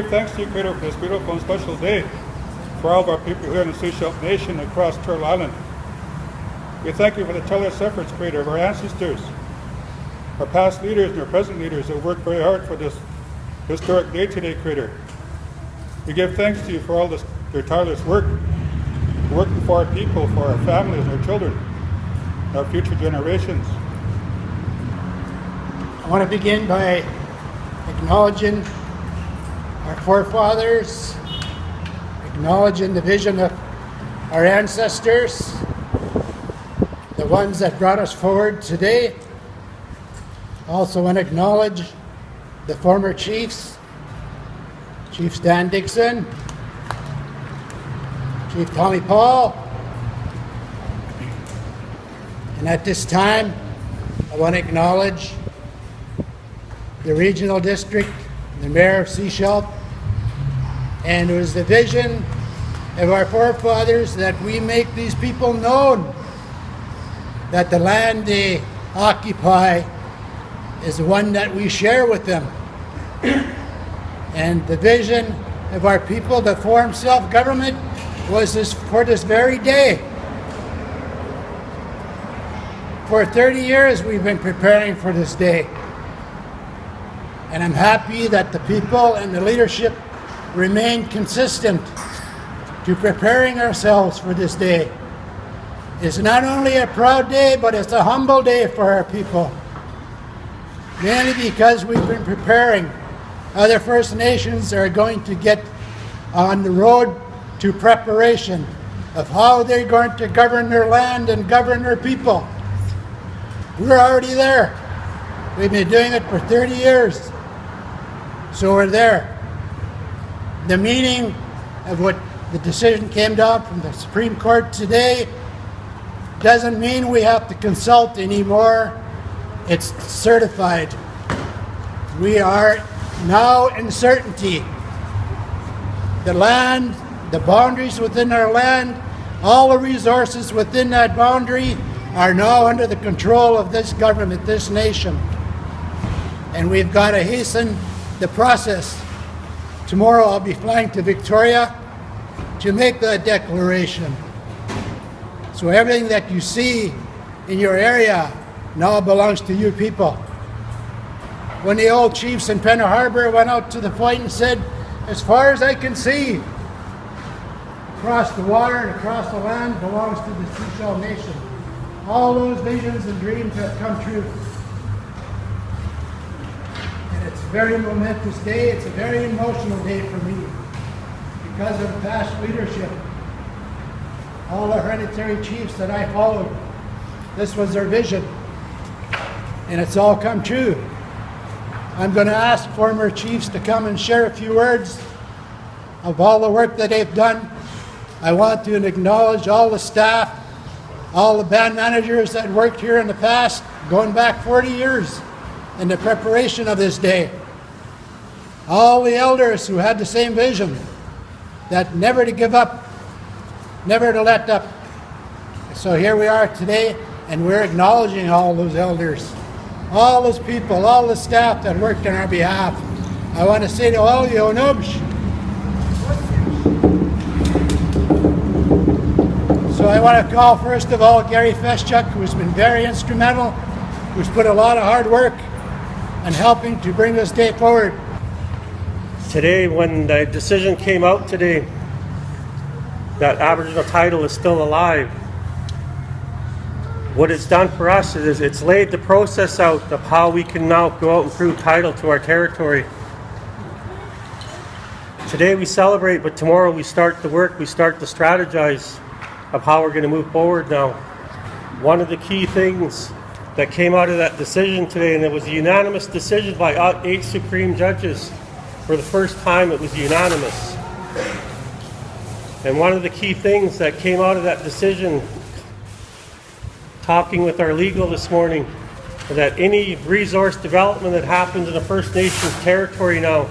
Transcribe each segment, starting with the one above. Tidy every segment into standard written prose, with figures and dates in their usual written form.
give thanks to you, Creator, for this beautiful and special day for all of our people here in the Shíshálh Nation across Turtle Island. We thank you for the tireless efforts, Creator, of our ancestors, our past leaders and our present leaders who worked very hard for this historic day today, Creator. We give thanks to you for all their tireless work, working for our people, for our families and our children, and our future generations. I want to begin by acknowledging our forefathers, acknowledging the vision of our ancestors, the ones that brought us forward today. Also want to acknowledge the former chiefs, Chief Stan Dixon, Chief Tommy Paul. And at this time, I want to acknowledge the regional district, the mayor of Shíshálh, and it was the vision of our forefathers that we make these people known that the land they occupy is one that we share with them. And the vision of our people to form self-government was for this very day. For 30 years we've been preparing for this day. And I'm happy that the people and the leadership remain consistent to preparing ourselves for this day. It's not only a proud day, but it's a humble day for our people. Mainly because we've been preparing. Other First Nations are going to get on the road to preparation of how they're going to govern their land and govern their people. We're already there. We've been doing it for 30 years. So we're there. The meaning of what the decision came down from the Supreme Court today doesn't mean we have to consult anymore. It's certified. We are now in certainty. The land, the boundaries within our land, all the resources within that boundary are now under the control of this government, this nation. And we've got to hasten the process. Tomorrow I'll be flying to Victoria to make that declaration. So everything that you see in your area now belongs to you people. When the old chiefs in Penna Harbor went out to the point and said, as far as I can see, across the water and across the land belongs to the Shíshálh Nation. All those visions and dreams have come true. And it's a very momentous day. It's a very emotional day for me because of past leadership. All the hereditary chiefs that I followed, this was their vision. And it's all come true. I'm going to ask former chiefs to come and share a few words of all the work that they've done. I want to acknowledge all the staff, all the band managers that worked here in the past, going back 40 years in the preparation of this day. All the elders who had the same vision, that never to give up, never to let up. So here we are today, and we're acknowledging all those elders, all those people, all the staff that worked on our behalf. I want to say to all you, Onubsh. So I want to call first of all Gary Feschuk, who's been very instrumental, who's put a lot of hard work in helping to bring this day forward. Today, when the decision came out today that Aboriginal title is still alive, what it's done for us is it's laid the process out of how we can now go out and prove title to our territory. Today we celebrate, but tomorrow we start the work, we start to strategize of how we're going to move forward now. One of the key things that came out of that decision today, and it was a unanimous decision by 8 Supreme Judges. For the first time it was unanimous. And one of the key things that came out of that decision, talking with our legal this morning, that any resource development that happens in a First Nations territory now,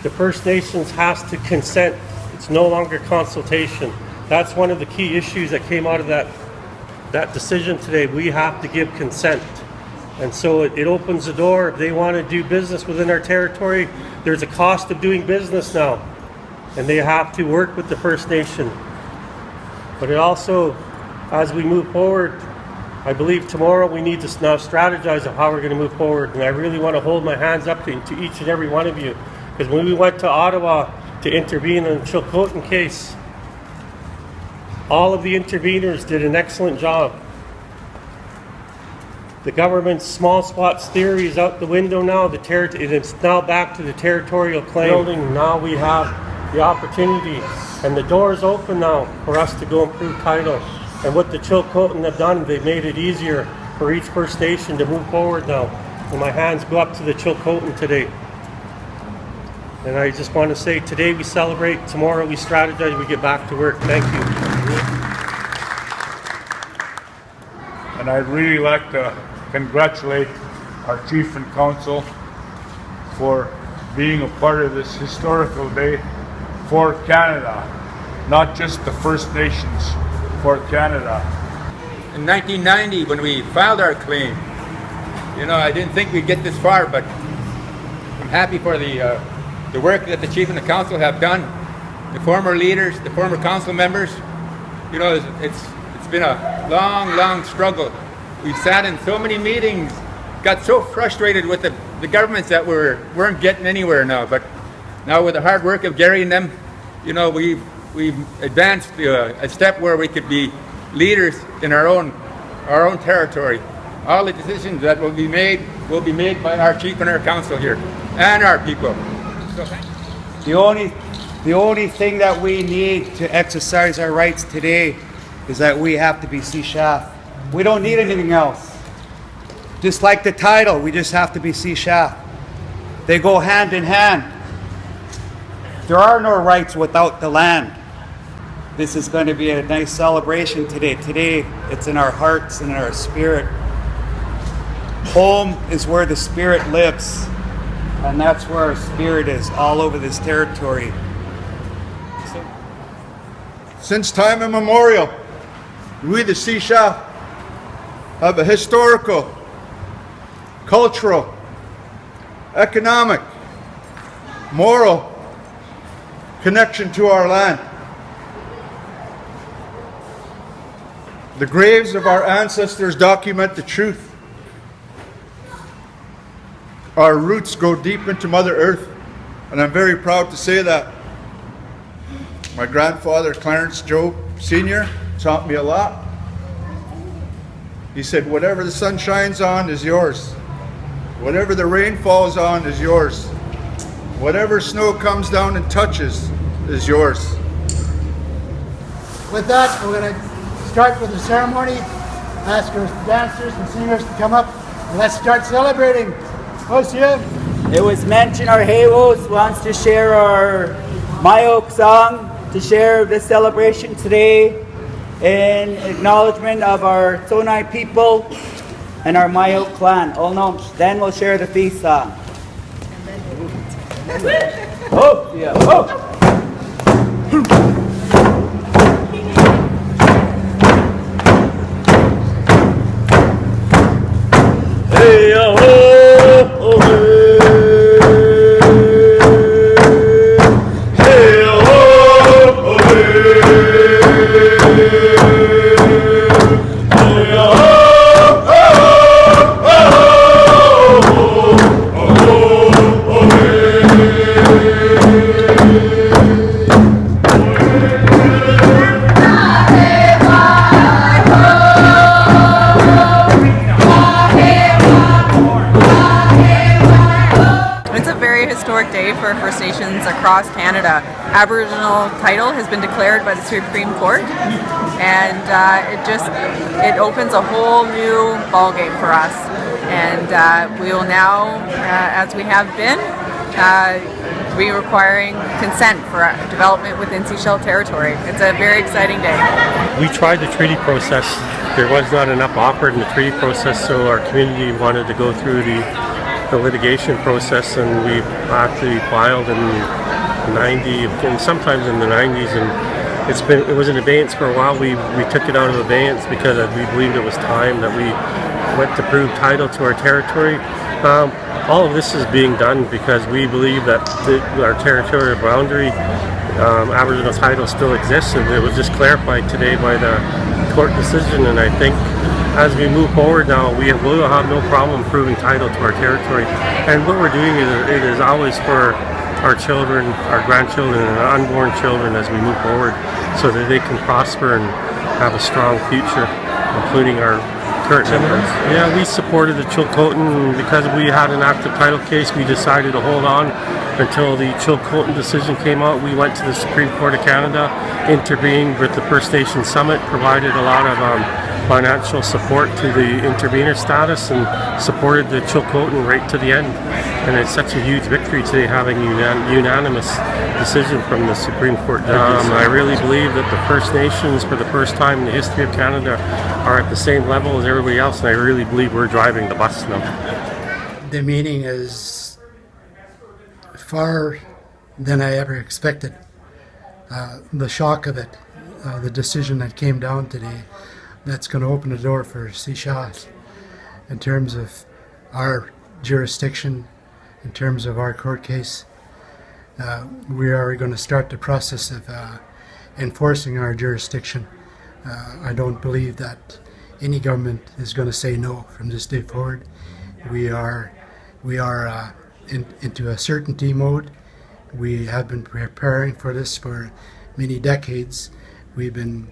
the First Nations has to consent. It's no longer consultation. That's one of the key issues that came out of that decision today. We have to give consent. And so it opens the door. If they want to do business within our territory, there's a cost of doing business now. And they have to work with the First Nation. But it also, as we move forward, I believe tomorrow we need to now strategize of how we're going to move forward. And I really want to hold my hands up to each and every one of you. Because when we went to Ottawa to intervene in the Tsilhqot'in case, all of the interveners did an excellent job. The government's small spots theory is out the window now. It's now back to the territorial claim building. Now we have the opportunity, and the door is open now for us to go and prove title. And what the Tsilhqot'in have done, they've made it easier for each First Nation to move forward now. And my hands go up to the Tsilhqot'in today. And I just want to say, today we celebrate, tomorrow we strategize, we get back to work. Thank you. And I'd really like to congratulate our Chief and Council for being a part of this historical day for Canada, not just the First Nations, for Canada. In 1990, when we filed our claim, I didn't think we'd get this far, but I'm happy for the work that the Chief and the Council have done, the former leaders, the former council members. It's been a long struggle. We've sat in so many meetings, got so frustrated with the governments that weren't getting anywhere now. But now with the hard work of Gary and them, we've advanced a step where we could be leaders in our own territory. All the decisions that will be made by our Chief and our Council here and our people. So thank you. The only thing that we need to exercise our rights today is that we have to be shíshálh. We don't need anything else. Just like the title, we just have to be shíshálh. They go hand in hand. There are no rights without the land. This is going to be a nice celebration today. Today, it's in our hearts and in our spirit. Home is where the spirit lives. And that's where our spirit is, all over this territory. Since time immemorial, we the shíshálh have a historical, cultural, economic, moral connection to our land. The graves of our ancestors document the truth. Our roots go deep into Mother Earth, and I'm very proud to say that. My grandfather, Clarence Joe Sr., taught me a lot. He said, whatever the sun shines on is yours. Whatever the rain falls on is yours. Whatever snow comes down and touches is yours. With that, we're going to start with the ceremony. Ask our dancers and singers to come up. And let's start celebrating. It was mentioned our Hayos wants to share our Mayok song to share this celebration today in acknowledgement of our Sonai people and our Mayok clan. Then we'll share the feast song. Oh, yeah. Oh. Hey, oh. For First Nations across Canada. Aboriginal title has been declared by the Supreme Court, and it opens a whole new ballgame for us. And we will now, as we have been, be requiring consent for development within shíshálh territory. It's a very exciting day. We tried the treaty process. There was not enough offered in the treaty process, so our community wanted to go through the litigation process, and we actually filed in 90 and sometimes in the 90s, and it was in abeyance for a while. We took it out of abeyance because we believed it was time that we went to prove title to our territory. All of this is being done because we believe that our territorial boundary, Aboriginal title still exists, and it was just clarified today by the court decision. And I think as we move forward now, we will have no problem proving title to our territory. And what we're doing it is always for our children, our grandchildren, and our unborn children as we move forward, so that they can prosper and have a strong future, including our current members. Yeah, we supported the shíshálh because we had an active title case. We decided to hold on until the shíshálh decision came out. We went to the Supreme Court of Canada, intervened with the First Nations Summit, provided a lot of financial support to the intervener status, and supported the shíshálh right to the end. And it's such a huge victory today, having unanimous decision from the Supreme Court judges. I really believe that the First Nations, for the first time in the history of Canada, are at the same level as everybody else, and I really believe we're driving the bus now. The meeting is far than I ever expected. The shock of it, the decision that came down today, that's going to open the door for shíshálh in terms of our jurisdiction, in terms of our court case. We are going to start the process of enforcing our jurisdiction. I don't believe that any government is going to say no from this day forward. We are into a certainty mode. We have been preparing for this for many decades. We've been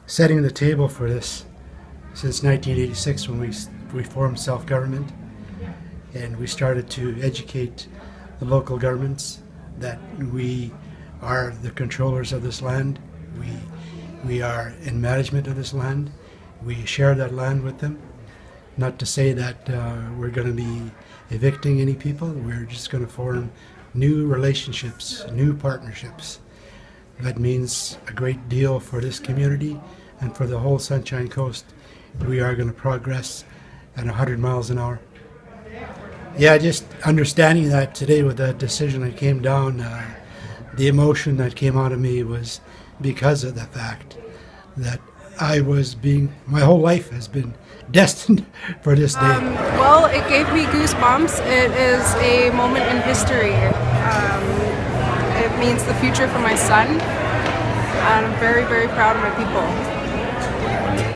setting the table for this since 1986, when we formed self-government, and we started to educate the local governments that we are the controllers of this land. We are in management of this land. We share that land with them. Not to say that we're going to be evicting any people. We're just going to form new relationships, new partnerships. That means a great deal for this community and for the whole Sunshine Coast. We are going to progress at 100 miles an hour. Yeah, just understanding that today with that decision that came down, the emotion that came out of me was because of the fact that my whole life has been destined for this day. Well, it gave me goosebumps. It is a moment in history. It means the future for my son, and I'm very, very proud of my people.